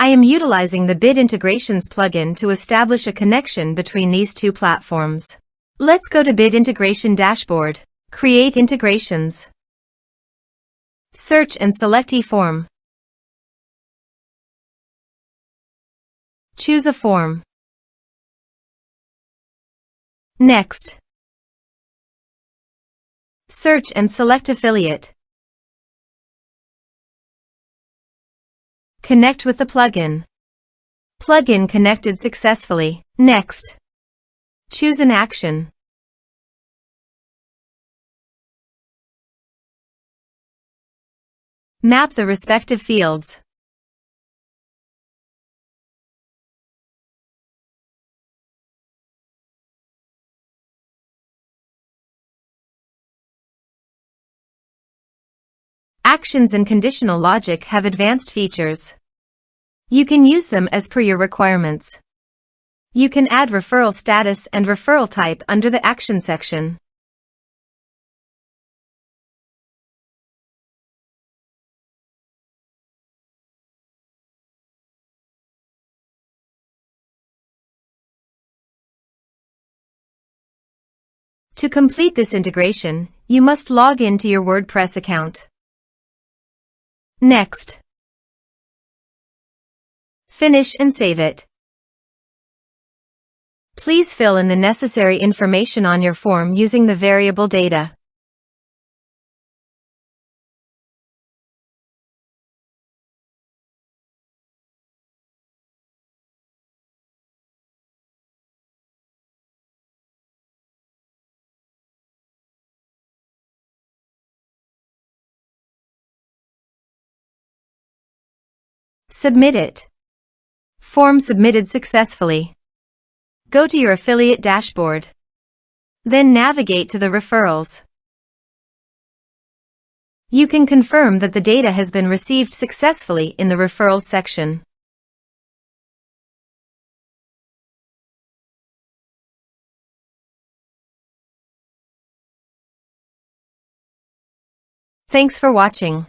I am utilizing the Bid Integrations plugin to establish a connection between these two platforms. Let's go to Bid Integration Dashboard. Create integrations. Search and select eForm. Choose a form. Next. Search and select affiliate. Connect with the plugin. Plugin connected successfully. Next. Choose an action. Map the respective fields. Actions and conditional logic have advanced features. You can use them as per your requirements. You can add referral status and referral type under the Action section. To complete this integration, you must log in to your WordPress account. Next. Finish and save it. Please fill in the necessary information on your form using the variable data. Submit it. Form submitted successfully. Go to your affiliate dashboard. Then navigate to the referrals. You can confirm that the data has been received successfully in the referrals section. Thanks for watching.